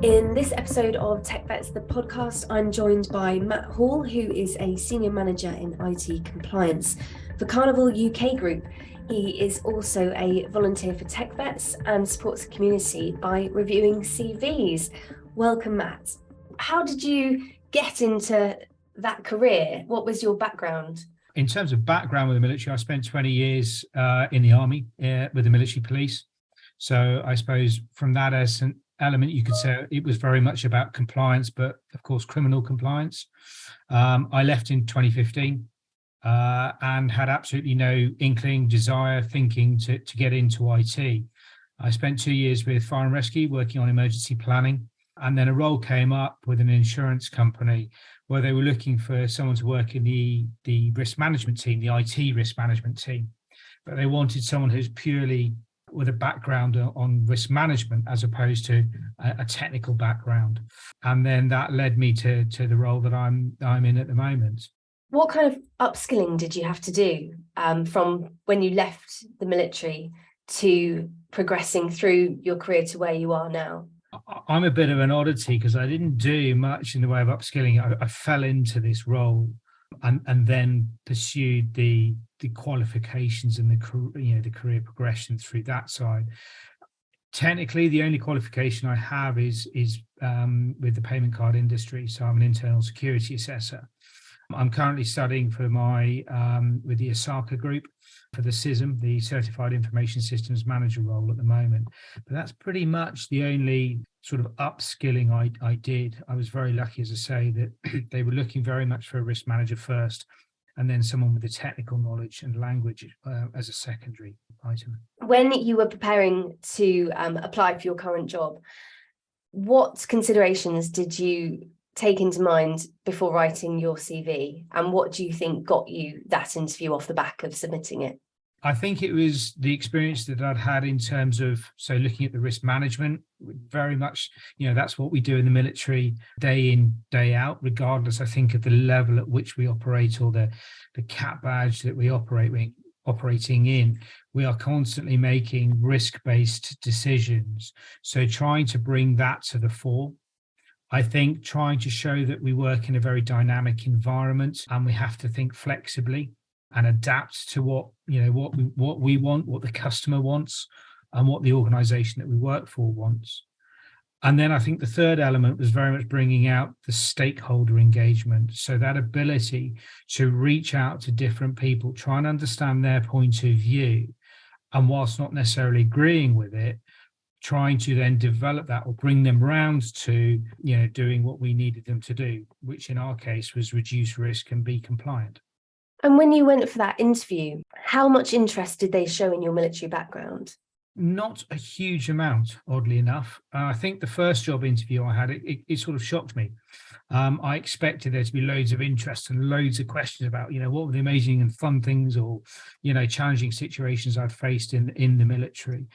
In this episode of TechVets, the podcast, I'm joined by Matt Hall, who is a senior manager in IT compliance for Carnival UK Group. He is also a volunteer for TechVets and supports the community by reviewing CVs. Welcome, Matt. How did you get into that career? What was your background? In terms of background with the military, I spent 20 years in the army with the military police. So I suppose from that as an element, you could say it was very much about compliance, but of course, criminal compliance. I left in 2015 and had absolutely no inkling, desire, thinking to get into IT. I spent 2 years with Fire and Rescue working on emergency planning. And then a role came up with an insurance company where they were looking for someone to work in the risk management team, the IT risk management team. But they wanted someone who's purely with a background on risk management as opposed to a technical background. And then that led me to the role that I'm in at the moment. What kind of upskilling did you have to do from when you left the military to progressing through your career to where you are now? I'm a bit of an oddity because I didn't do much in the way of upskilling. I fell into this role and then pursued the qualifications and the career progression through that side. Technically, the only qualification I have is with the payment card industry. So I'm an internal security assessor. I'm currently studying for my with the Osaka group for the CISM, the Certified Information Systems Manager role at the moment. But that's pretty much the only sort of upskilling I did. I was very lucky, as I say, that they were looking very much for a risk manager first, and then someone with the technical knowledge and language as a secondary item. When you were preparing to apply for your current job, what considerations did you take into mind before writing your CV, and what do you think got you that interview off the back of submitting it? I think it was the experience that I'd had in terms of, so looking at the risk management, very much, that's what we do in the military day in, day out, regardless, I think, of the level at which we operate or the CAT badge that we operating in. We are constantly making risk-based decisions. So trying to bring that to the fore. I think trying to show that we work in a very dynamic environment and we have to think flexibly and adapt to what we want, what the customer wants, and what the organization that we work for wants. And then I think the third element was very much bringing out the stakeholder engagement. So that ability to reach out to different people, try and understand their point of view, and whilst not necessarily agreeing with it, trying to then develop that or bring them round to, doing what we needed them to do, which in our case was reduce risk and be compliant. And when you went for that interview, how much interest did they show in your military background? Not a huge amount, oddly enough. I think the first job interview I had, it sort of shocked me. I expected there to be loads of interest and loads of questions about, what were the amazing and fun things or, challenging situations I'd faced in the military.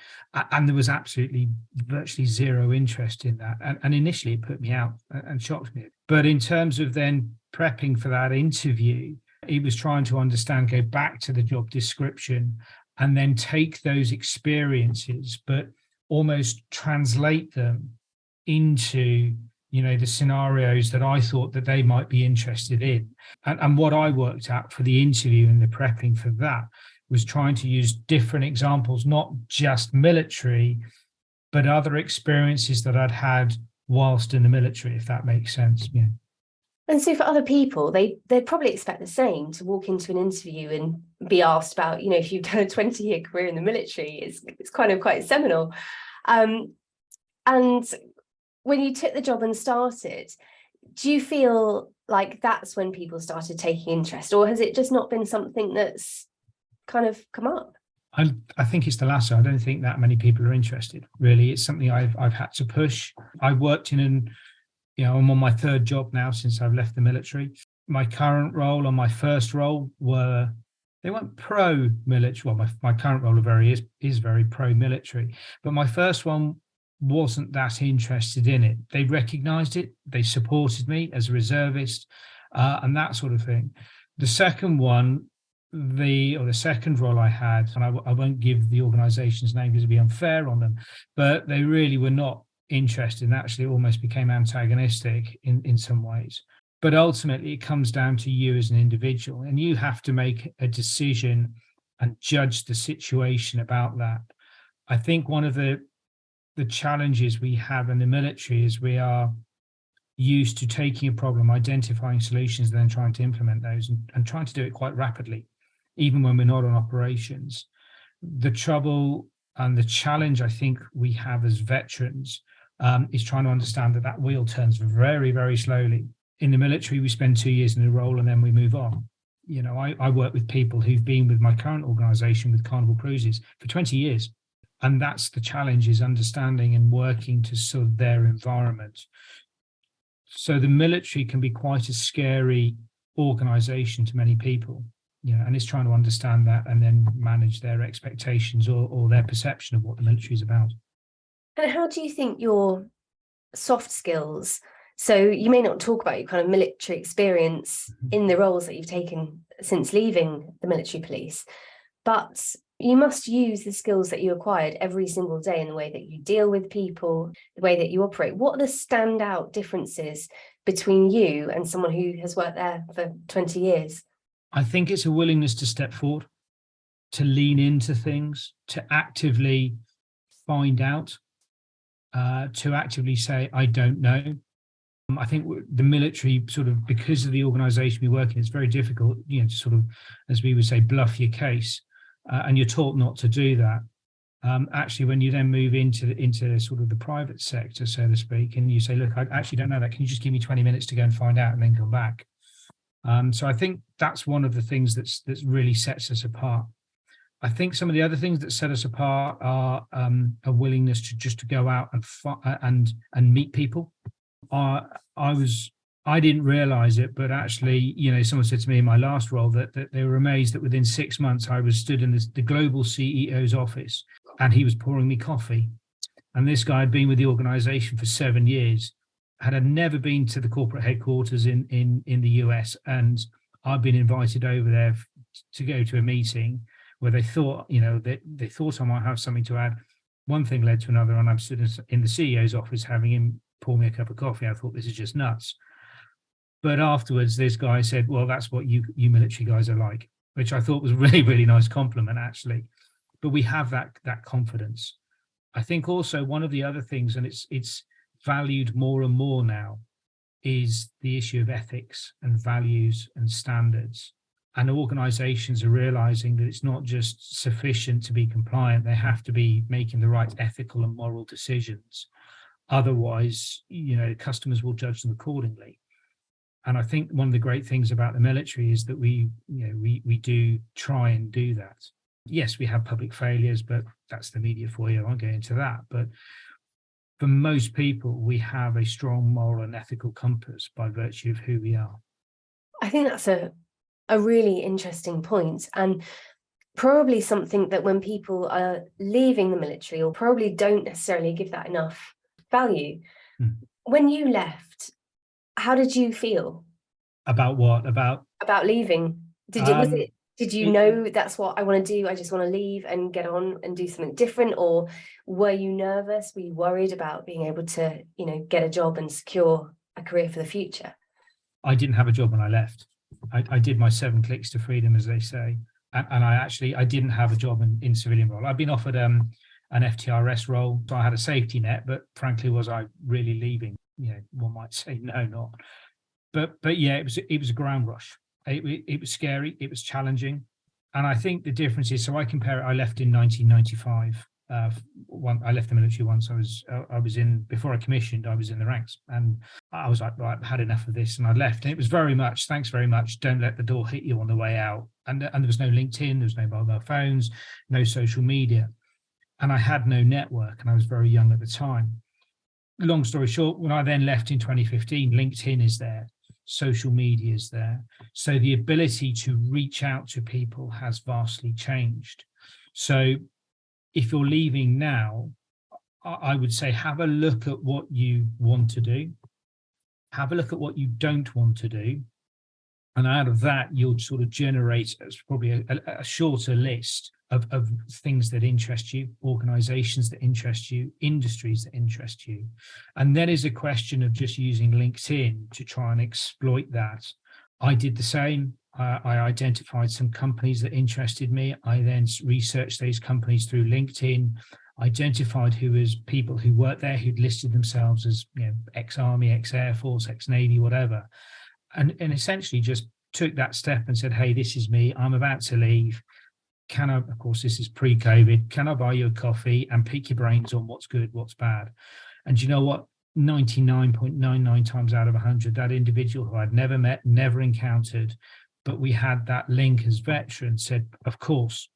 And there was absolutely virtually zero interest in that. And initially it put me out and shocked me. But in terms of then prepping for that interview, it was trying to understand, go back to the job description and then take those experiences, but almost translate them into, the scenarios that I thought that they might be interested in. And what I worked at for the interview and the prepping for that was trying to use different examples, not just military, but other experiences that I'd had whilst in the military, if that makes sense. Yeah. And so for other people, they'd probably expect the same, to walk into an interview and be asked about, if you've done a 20-year career in the military, it's kind of quite seminal. And when you took the job and started, do you feel like that's when people started taking interest, or has it just not been something that's kind of come up? I think it's the latter. I don't think that many people are interested, really. It's something I've had to push. I worked I'm on my third job now since I've left the military. My current role and my first role they weren't pro-military. Well, my current role is very pro-military, but my first one wasn't that interested in it. They recognised it. They supported me as a reservist and that sort of thing. The second one, the second role I had, and I won't give the organisation's name because it'd be unfair on them, but they really were not interested and actually almost became antagonistic in some ways. But ultimately, it comes down to you as an individual, and you have to make a decision and judge the situation about that. I think one of the challenges we have in the military is we are used to taking a problem, identifying solutions, and then trying to implement those and trying to do it quite rapidly, even when we're not on operations. The trouble and the challenge I think we have as veterans is trying to understand that wheel turns very, very slowly. In the military, we spend 2 years in a role and then we move on. You know, I work with people who've been with my current organization with Carnival Cruises for 20 years. And that's the challenge, is understanding and working to sort of their environment. So the military can be quite a scary organization to many people, you know, and it's trying to understand that and then manage their expectations or their perception of what the military is about. And how do you think your soft skills, so you may not talk about your kind of military experience in the roles that you've taken since leaving the military police, but you must use the skills that you acquired every single day in the way that you deal with people, the way that you operate. What are the standout differences between you and someone who has worked there for 20 years? I think it's a willingness to step forward, to lean into things, to actively find out, to actively say, I don't know. I think the military sort of, because of the organisation we work in, it's very difficult, you know, to sort of, as we would say, bluff your case. And you're taught not to do that. Actually, when you then move into sort of the private sector, so to speak, and you say, look, I actually don't know that. Can you just give me 20 minutes to go and find out and then come back? So I think that's one of the things that's really sets us apart. I think some of the other things that set us apart are a willingness to go out and meet people. I didn't realize it, but actually, you know, someone said to me in my last role that they were amazed that within 6 months I was stood in the global CEO's office and he was pouring me coffee. And this guy had been with the organization for 7 years, had never been to the corporate headquarters in the US. And I'd been invited over there to go to a meeting where they thought, you know, they thought I might have something to add. One thing led to another, and I'm stood in the CEO's office having him pour me a cup of coffee. I thought, this is just nuts. But afterwards, this guy said, well, that's what you military guys are like, which I thought was a really, really nice compliment, actually. But we have that confidence. I think also one of the other things, and it's valued more and more now, is the issue of ethics and values and standards. And organizations are realizing that it's not just sufficient to be compliant, they have to be making the right ethical and moral decisions. Otherwise, you know, customers will judge them accordingly. And I think one of the great things about the military is that we do try and do that. Yes, we have public failures, but that's the media for you. I won't go into that. But for most people, we have a strong moral and ethical compass by virtue of who we are. I think that's a really interesting point, and probably something that when people are leaving the military, or probably don't necessarily give that enough value. When you left, how did you feel? About what? About leaving? Did you know that's what I want to do? I just want to leave and get on and do something different? Or were you nervous? Were you worried about being able to, you know, get a job and secure a career for the future? I didn't have a job when I left. I did my 7 clicks to freedom, as they say. And I didn't have a job in civilian role. I'd been offered an FTRS role, so I had a safety net, but frankly, was I really leaving? You know, one might say no, not. But yeah, it was a ground rush. It was scary. It was challenging. And I think the difference is, so I compare it, I left in 1995. I left the military once. I was in, before I commissioned, I was in the ranks, and I was like, right, I've had enough of this, and I left. And it was very much, thanks very much, don't let the door hit you on the way out. And there was no LinkedIn, there was no mobile phones, no social media, and I had no network, and I was very young at the time. Long story short, when I then left in 2015, LinkedIn is there, social media is there. So the ability to reach out to people has vastly changed. So if you're leaving now, I would say have a look at what you want to do, have a look at what you don't want to do, and out of that, you'll sort of generate probably a shorter list of things that interest you, organizations that interest you, industries that interest you. And then is a question of just using LinkedIn to try and exploit that. I did the same. I identified some companies that interested me. I then researched those companies through LinkedIn, identified who was people who worked there, who'd listed themselves as, ex-Army, ex-Air Force, ex-Navy, whatever. And essentially just took that step and said, hey, this is me. I'm about to leave. Can I, of course, this is pre-COVID, can I buy you a coffee and pick your brains on what's good, what's bad? And you know what? 99.99 times out of 100, that individual who I'd never met, never encountered, but we had that link as veterans, said, of course,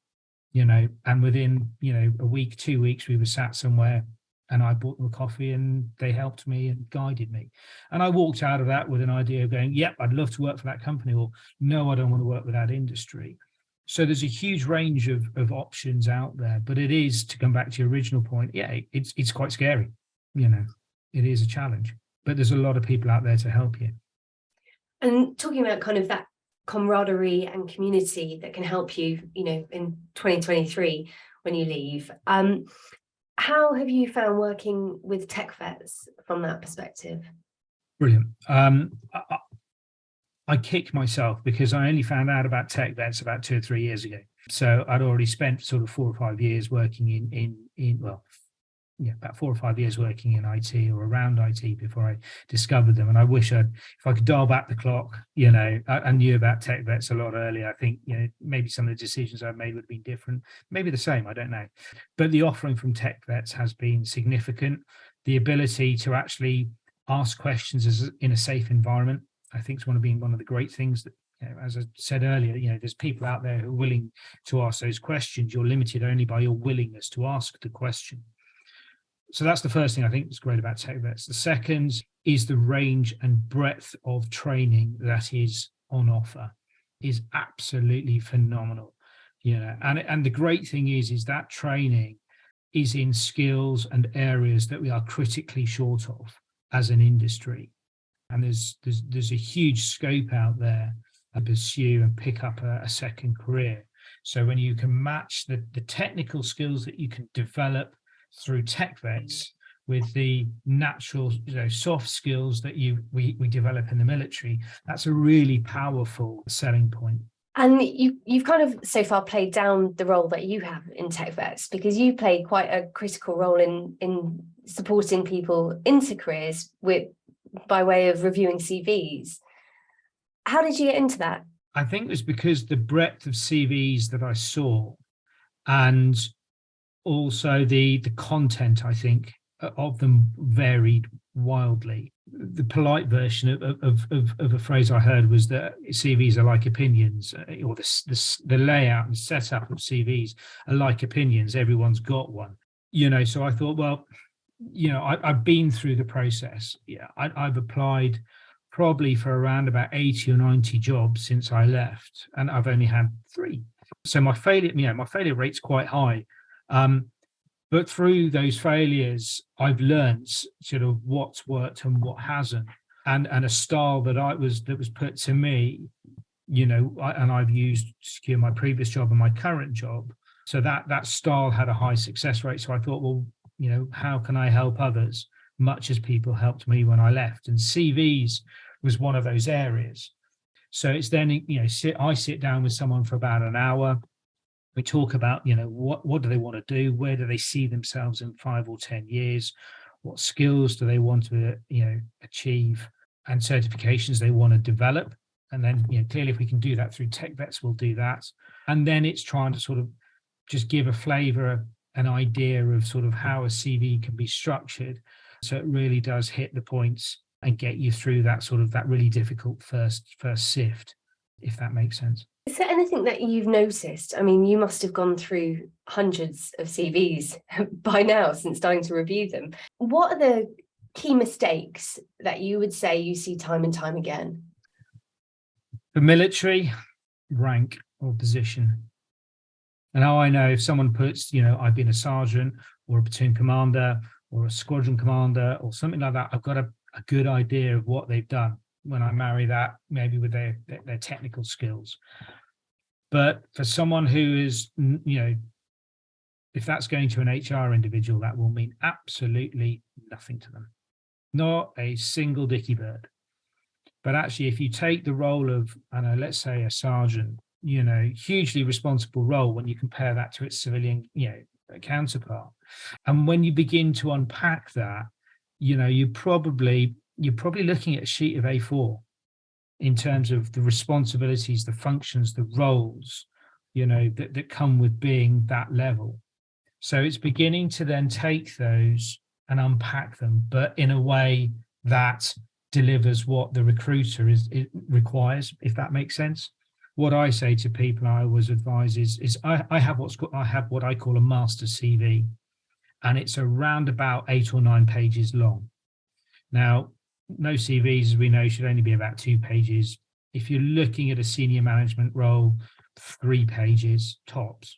and within, a week, 2 weeks, we were sat somewhere and I bought them a coffee and they helped me and guided me. And I walked out of that with an idea of going, yep, I'd love to work for that company, or no, I don't want to work with that industry. So there's a huge range of options out there, but it is, to come back to your original point, it's quite scary. It is a challenge, but there's a lot of people out there to help you. And talking about kind of that camaraderie and community that can help you, in 2023 when you leave, how have you found working with TechVets from that perspective? Brilliant. I kick myself because I only found out about TechVets about 2 or 3 years ago. So I'd already spent sort of 4 or 5 years working about 4 or 5 years working in IT or around IT before I discovered them. And I wish if I could dial back the clock, I knew about TechVets a lot earlier. I think, maybe some of the decisions I've made would have been different, maybe the same, I don't know. But the offering from TechVets has been significant. The ability to actually ask questions in a safe environment, I think, is one of the great things that, as I said earlier, there's people out there who are willing to ask those questions. You're limited only by your willingness to ask the question. So that's the first thing I think is great about TechVets. The second is the range and breadth of training that is on offer is absolutely phenomenal. And the great thing is that training is in skills and areas that we are critically short of as an industry. And there's a huge scope out there to pursue and pick up a second career. So when you can match the technical skills that you can develop through TechVets with the natural, soft skills that we develop in the military, that's a really powerful selling point. And you've kind of so far played down the role that you have in TechVets, because you play quite a critical role in supporting people into careers by way of reviewing CVs. How did you get into that? I think it was because the breadth of CVs that I saw, and also the content, I think, of them varied wildly. The polite version of a phrase I heard was that CVs are like opinions, or the layout and setup of CVs are like opinions. Everyone's got one, So I thought, well, I've been through the process. I've applied probably for around about 80 or 90 jobs since I left, and I've only had 3. So my failure rate's quite high. But through those failures, I've learned sort of what's worked and what hasn't, and a style that was put to me, and I've used to secure my previous job and my current job. So that style had a high success rate. So I thought, well, how can I help others, much as people helped me when I left? And CVs was one of those areas. So it's then, I sit down with someone for about an hour. We talk about, what do they want to do? Where do they see themselves in 5 or 10 years? What skills do they want to, achieve, and certifications they want to develop? And then, clearly, if we can do that through TechVets, we'll do that. And then it's trying to sort of just give a flavor, an idea of sort of how a CV can be structured, so it really does hit the points and get you through that really difficult first sift, if that makes sense. Is there anything that you've noticed? I mean, you must have gone through hundreds of CVs by now since starting to review them. What are the key mistakes that you would say you see time and time again? The military, rank or position. And now I know if someone puts, I've been a sergeant or a platoon commander or a squadron commander or something like that, I've got a good idea of what they've done when I marry that maybe with their technical skills. But for someone who is, if that's going to an HR individual, that will mean absolutely nothing to them. Not a single dicky bird. But actually, if you take the role of, I don't know, let's say a sergeant, hugely responsible role when you compare that to its civilian, counterpart. And when you begin to unpack that, you're probably looking at a sheet of A4 in terms of the responsibilities, the functions, the roles, that come with being that level. So it's beginning to then take those and unpack them, but in a way that delivers what the recruiter it requires, if that makes sense. What I say to people, I always advise is I have what I call a master CV, and it's around about 8 or 9 pages long. Now, most CVs, as we know, should only be about 2 pages. If you're looking at a senior management role, 3 pages tops.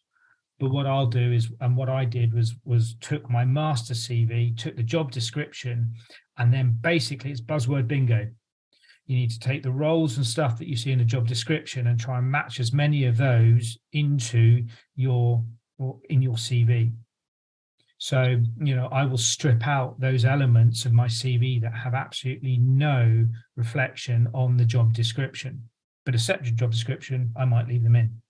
But what I'll do is, and what I did was took my master CV, took the job description, and then basically it's buzzword bingo. You need to take the roles and stuff that you see in the job description and try and match as many of those into your CV. So, I will strip out those elements of my CV that have absolutely no reflection on the job description. But a separate job description, I might leave them in.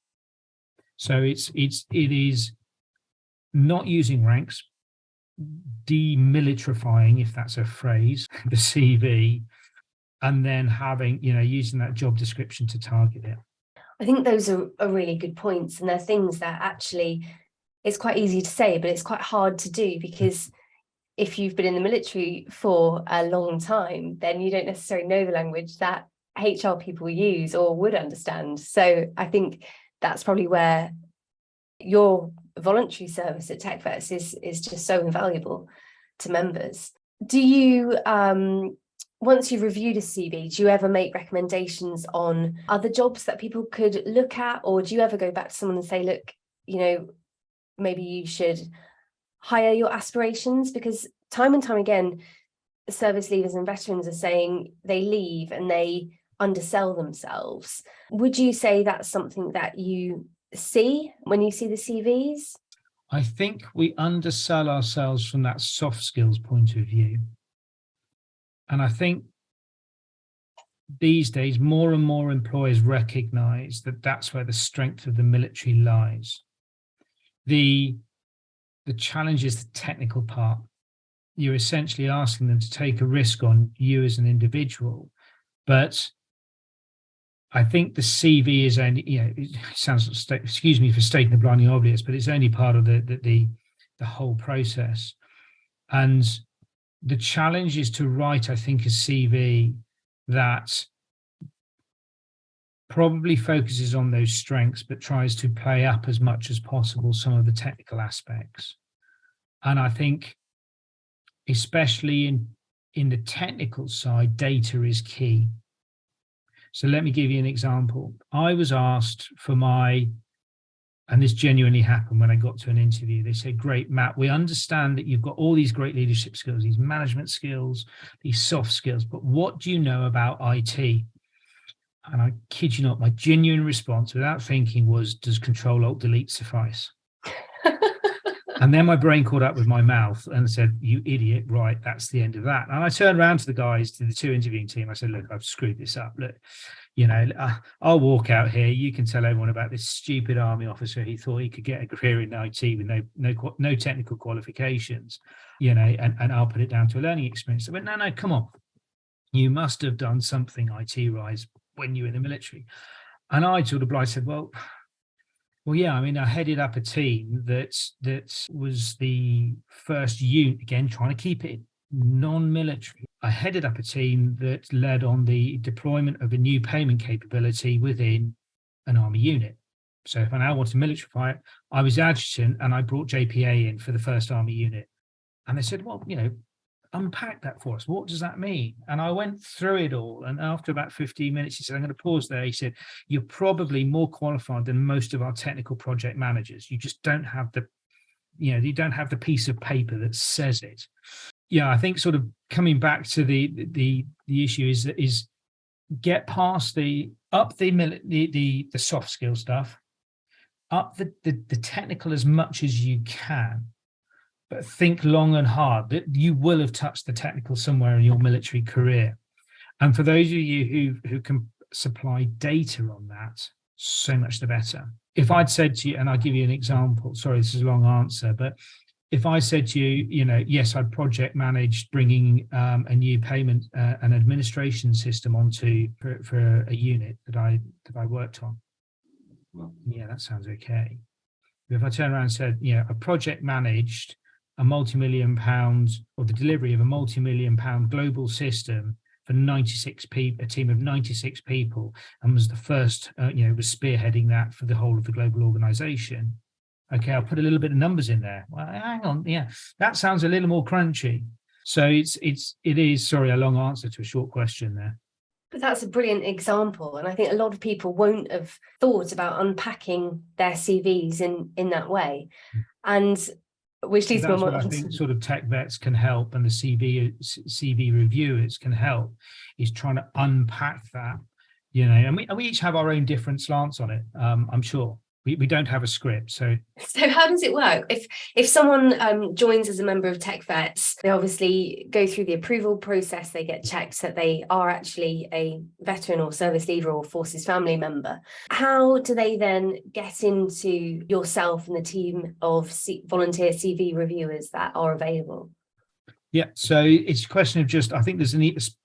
So it is not using ranks, demilitarifying, if that's a phrase, the CV, and then having, using that job description to target it. I think those are really good points, and they're things that actually it's quite easy to say, but it's quite hard to do, because if you've been in the military for a long time, then you don't necessarily know the language that HR people use or would understand. So I think that's probably where your voluntary service at TechVets is just so invaluable to members. Do you, once you've reviewed a CV, do you ever make recommendations on other jobs that people could look at? Or do you ever go back to someone and say, look, maybe you should higher your aspirations? Because time and time again, service leavers and veterans are saying they leave and they undersell themselves. Would you say that's something that you see when you see the CVs? I think we undersell ourselves from that soft skills point of view. And I think these days, more and more employers recognize that that's where the strength of the military lies. The challenge is the technical part. You're essentially asking them to take a risk on you as an individual. But I think the CV is only, it sounds, excuse me for stating the blindly obvious, but it's only part of the whole process. And the challenge is to write, I think, a CV that probably focuses on those strengths, but tries to play up as much as possible some of the technical aspects. And I think, especially in the technical side, data is key. So let me give you an example. I was asked for and this genuinely happened when I got to an interview. They said, great, Matt, we understand that you've got all these great leadership skills, these management skills, these soft skills, but what do you know about IT? And I kid you not, my genuine response without thinking was, does Control-Alt-Delete suffice? And then my brain caught up with my mouth and said, you idiot, right, that's the end of that. And I turned around to the guys, to the 2 interviewing team. I said, look, I've screwed this up. Look, I'll walk out here. You can tell everyone about this stupid army officer who thought he could get a career in IT with no technical qualifications, and I'll put it down to a learning experience. I went, no, come on. You must have done something IT-wise when you were in the military. And I sort of said, well, yeah, I mean, I headed up a team that was the first unit, again, trying to keep it non-military. I headed up a team that led on the deployment of a new payment capability within an army unit. So if I now want to militarify it, I was adjutant and I brought JPA in for the first army unit. And they said, well, unpack that for us. What does that mean? And I went through it all. And after about 15 minutes, he said, I'm going to pause there. He said, you're probably more qualified than most of our technical project managers. You just don't have you don't have the piece of paper that says it. Yeah, I think sort of coming back to the issue is get past the soft skill stuff, up the technical as much as you can, but think long and hard. That you will have touched the technical somewhere in your military career. And for those of you who can supply data on that, so much the better. If I'd said to you, and I'll give you an example, sorry, this is a long answer, but if I said to you, yes, I project managed bringing a new payment and administration system onto for a unit that I worked on, well, yeah, that sounds okay. If I turn around and said, I project managed a multi-million pounds, or the delivery of a multi-million pound global system for 96 people, a team of 96 people, and was the first, was spearheading that for the whole of the global organization. Okay, I'll put a little bit of numbers in there. Well, hang on, yeah, that sounds a little more crunchy. So it is, sorry, a long answer to a short question there. But that's a brilliant example. And I think a lot of people won't have thought about unpacking their CVs in that way. And which leads that's what I think sort of TechVets can help, and the CV reviewers can help, is trying to unpack that, and we each have our own different slants on it. I'm sure. We don't have a script. So how does it work? If someone joins as a member of TechVets, they obviously go through the approval process, they get checked that they are actually a veteran or service leaver or forces family member. How do they then get into yourself and the team of volunteer CV reviewers that are available? Yeah, so it's a question of just, I think there's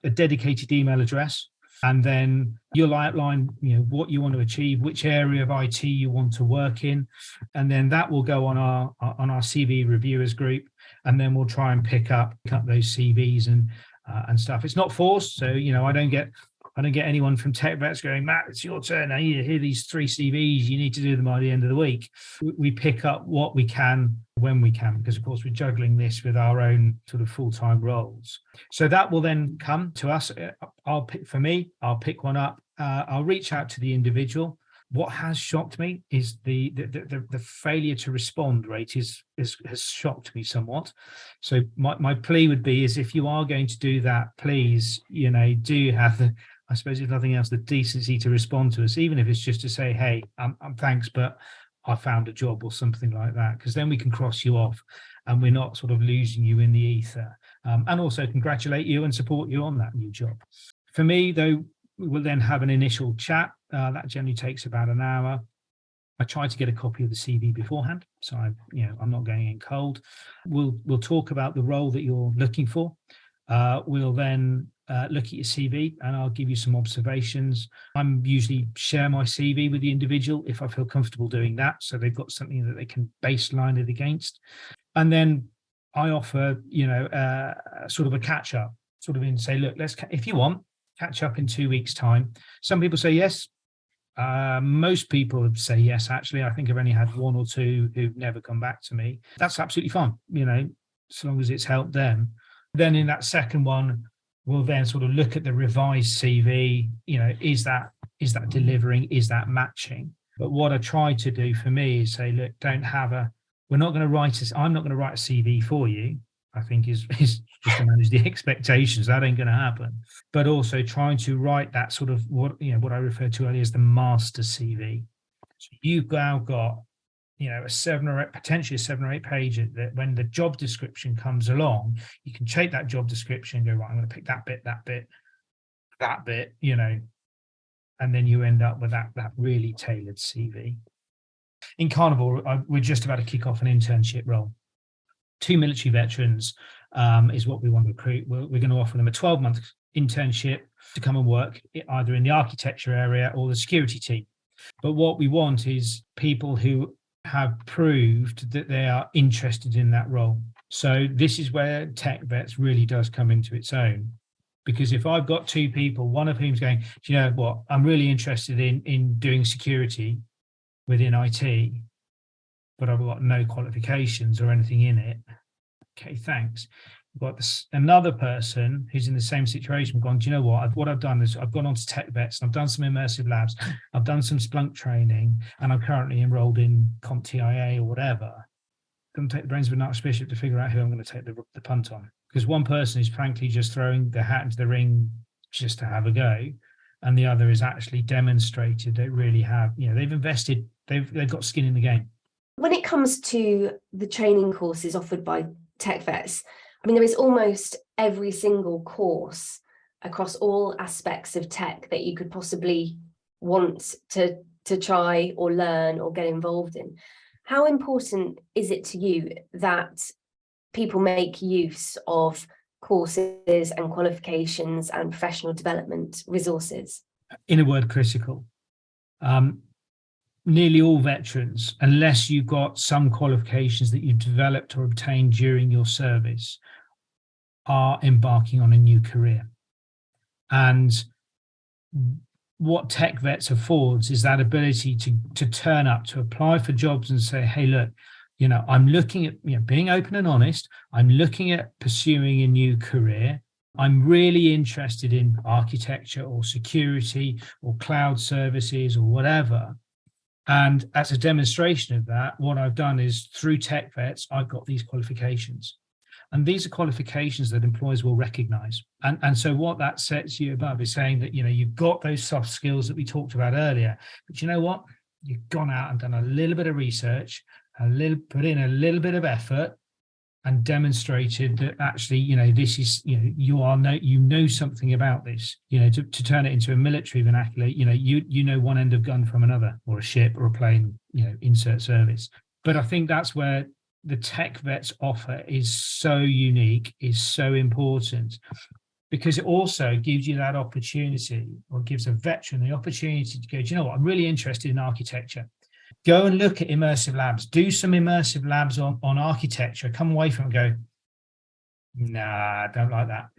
a dedicated email address. And then you'll outline, what you want to achieve, which area of IT you want to work in, and then that will go on our CV reviewers group, and then we'll try and pick up those CVs and stuff. It's not forced, so I don't get anyone from TechVets going, Matt, it's your turn. Now you hear these 3 CVs. You need to do them by the end of the week. We pick up what we can when we can, because of course we're juggling this with our own sort of full-time roles. So that will then come to us. I'll pick one up. I'll reach out to the individual. What has shocked me is the failure to respond rate has shocked me somewhat. So my plea would be is, if you are going to do that, please, do have the, I suppose if nothing else, the decency to respond to us, even if it's just to say, hey, I'm thanks, but I found a job or something like that, because then we can cross you off and we're not sort of losing you in the ether, and also congratulate you and support you on that new job. For me, though, we will then have an initial chat. That generally takes about an hour. I try to get a copy of the CV beforehand, so I'm not going in cold. We'll talk about the role that you're looking for. We'll then look at your CV, and I'll give you some observations. I'm usually share my CV with the individual if I feel comfortable doing that, so they've got something that they can baseline it against. And then I offer, sort of a catch up, sort of in say, look, if you want, catch up in 2 weeks' time. Some people say yes. Most people say yes, actually. I think I've only had 1 or 2 who've never come back to me. That's absolutely fine, as long as it's helped them. Then in that second one, we'll then sort of look at the revised CV. Is that delivering? Is that matching? But what I try to do for me is say, look, I'm not going to write a CV for you. I think is just to manage the expectations. That ain't going to happen. But also trying to write that sort of what I referred to earlier as the master CV. So you've now got potentially a 7 or 8 page that when the job description comes along, you can take that job description and go, right, I'm going to pick that bit, and then you end up with that really tailored CV. In Carnival, we're just about to kick off an internship role. 2 military veterans is what we want to recruit. We're going to offer them a 12-month internship to come and work either in the architecture area or the security team. But what we want is people who have proved that they are interested in that role. So this is where TechVets really does come into its own. Because if I've got 2 people, one of whom's going, do you know what, I'm really interested in doing security within IT, but I've got no qualifications or anything in it. Okay, thanks. We've got another person who's in the same situation, gone, do you know what I've done is I've gone on to TechVets and I've done some immersive labs, I've done some Splunk training, and I'm currently enrolled in CompTIA or whatever. Going to take the brains of an archbishop to figure out who I'm going to take the punt on. Because one person is frankly just throwing their hat into the ring just to have a go, and the other is actually demonstrated they really have, they've invested they've got skin in the game. When it comes to the training courses offered by TechVets, I mean, there is almost every single course across all aspects of tech that you could possibly want to try or learn or get involved in. How important is it to you that people make use of courses and qualifications and professional development resources? In a word, critical. Nearly all veterans, unless you've got some qualifications that you've developed or obtained during your service, are embarking on a new career. And what TechVets affords is that ability to turn up, to apply for jobs and say, hey, look, I'm looking at, being open and honest. I'm looking at pursuing a new career. I'm really interested in architecture or security or cloud services or whatever. And as a demonstration of that, what I've done is through TechVets, I've got these qualifications. And these are qualifications that employers will recognize. And so what that sets you above is saying that, you've got those soft skills that we talked about earlier, but you know what? You've gone out and done a little bit of research, put in a little bit of effort and demonstrated that actually, this is, you know something about this, to turn it into a military vernacular, you know one end of gun from another, or a ship or a plane, insert service. But I think that's where the TechVets offer is so unique, is so important, because it also gives you that opportunity, or gives a veteran the opportunity to go, do you know what, I'm really interested in architecture. Go and look at immersive labs, do some immersive labs on architecture, come away from it and go, nah, I don't like that.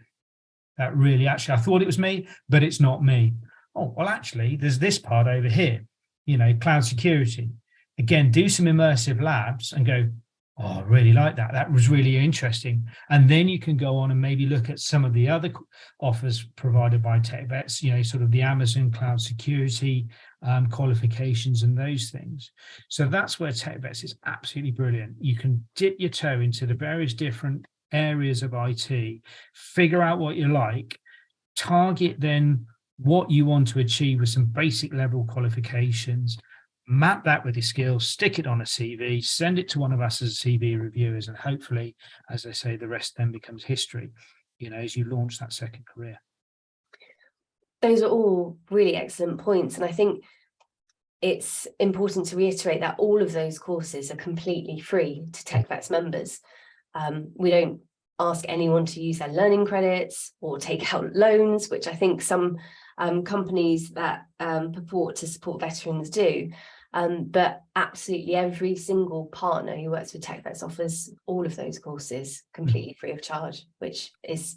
That really, actually, I thought it was me, but it's not me. Oh, well, actually, there's this part over here, cloud security. Again, do some immersive labs and go, oh, I really like that. That was really interesting. And then you can go on and maybe look at some of the other offers provided by TechVets, sort of the Amazon cloud security qualifications and those things. So that's where TechVets is absolutely brilliant. You can dip your toe into the various different areas of IT, figure out what you like, target then what you want to achieve with some basic level qualifications, map that with your skills, stick it on a CV, send it to one of us as CV reviewers, and hopefully, as I say, the rest then becomes history, as you launch that second career. Those are all really excellent points. And I think it's important to reiterate that all of those courses are completely free to TechVets members. We don't ask anyone to use their learning credits or take out loans, which I think some companies that purport to support veterans do. But absolutely every single partner who works with TechVets offers all of those courses completely free of charge, which is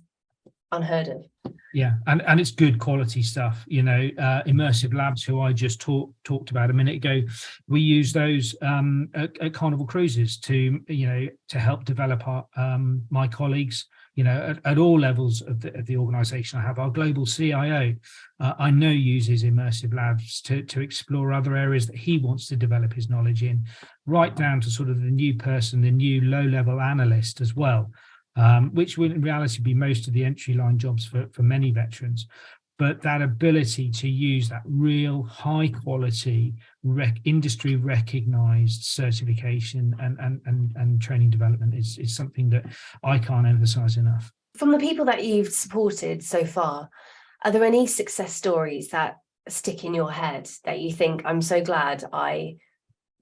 unheard of. Yeah, and it's good quality stuff. Immersive labs, who I just talked about a minute ago, we use those at Carnival Cruises to help develop our my colleagues, at all levels of the organisation. I have our global CIO, I know, uses immersive labs to explore other areas that he wants to develop his knowledge in, right down to sort of the new person, the new low-level analyst as well. Which will in reality be most of the entry line jobs for many veterans. But that ability to use that real high quality industry recognized certification and training development is something that I can't emphasize enough. From the people that you've supported so far, are there any success stories that stick in your head that you think, I'm so glad I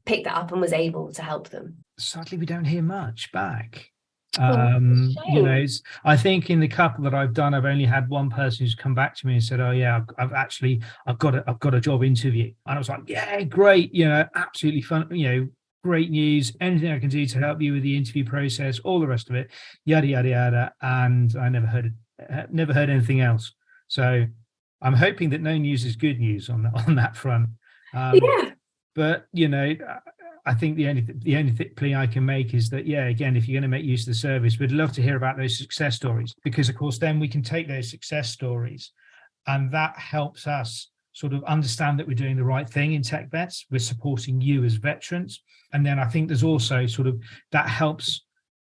picked that up and was able to help them? Sadly, we don't hear much back. I think in the couple that I've done, I've only had one person who's come back to me and said, oh yeah, I've got a job interview. And I was like, yeah, great, absolutely fun, great news, anything I can do to help you with the interview process, all the rest of it, yada yada yada. And I never heard anything else. So I'm hoping that no news is good news on that front. Yeah. But I think the only plea I can make is that, yeah, again, if you're going to make use of the service, we'd love to hear about those success stories, because of course then we can take those success stories and that helps us sort of understand that we're doing the right thing in TechVets. We're supporting you as veterans. And then I think there's also sort of that helps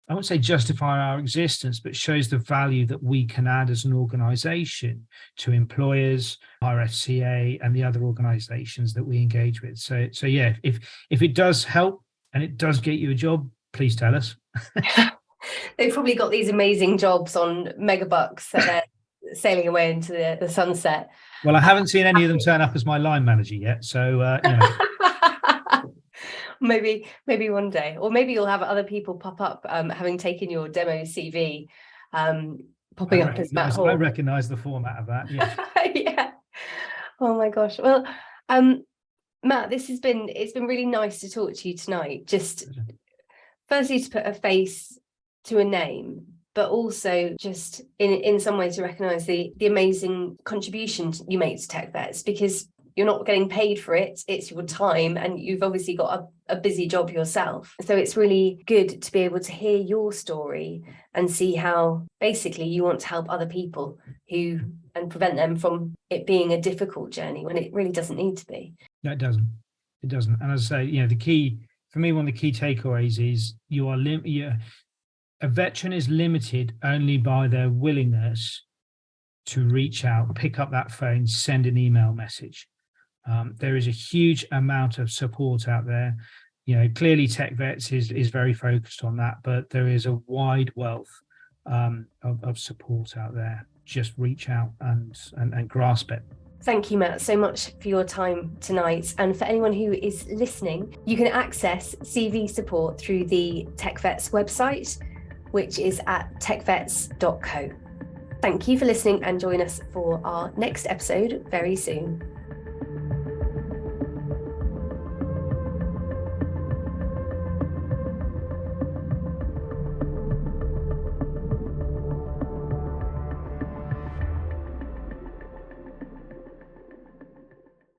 I won't say justify our existence, but shows the value that we can add as an organization to employers, RFCA, and the other organizations that we engage with. So yeah, if it does help and it does get you a job, please tell us. They've probably got these amazing jobs on Megabucks that they're sailing away into the sunset. Well, I haven't seen any of them turn up as my line manager yet. So, maybe one day, or maybe you'll have other people pop up, having taken your demo CV, popping up as Matt Hall. I recognise the format of that. Yeah. Yeah. Oh my gosh. Well, Matt, it's been really nice to talk to you tonight. Just firstly to put a face to a name, but also just in some way to recognise the amazing contribution you make to TechVets, because you're not getting paid for it, it's your time, and you've obviously got a busy job yourself. So it's really good to be able to hear your story and see how basically you want to help other people and prevent them from it being a difficult journey when it really doesn't need to be. No, it doesn't. It doesn't. And as I say, the key, for me, one of the key takeaways is a veteran is limited only by their willingness to reach out, pick up that phone, send an email message. There is a huge amount of support out there. Clearly TechVets is very focused on that, but there is a wide wealth of support out there. Just reach out and grasp it. Thank you, Matt, so much for your time tonight. And for anyone who is listening, you can access CV support through the TechVets website, which is at techvets.co. Thank you for listening, and join us for our next episode very soon.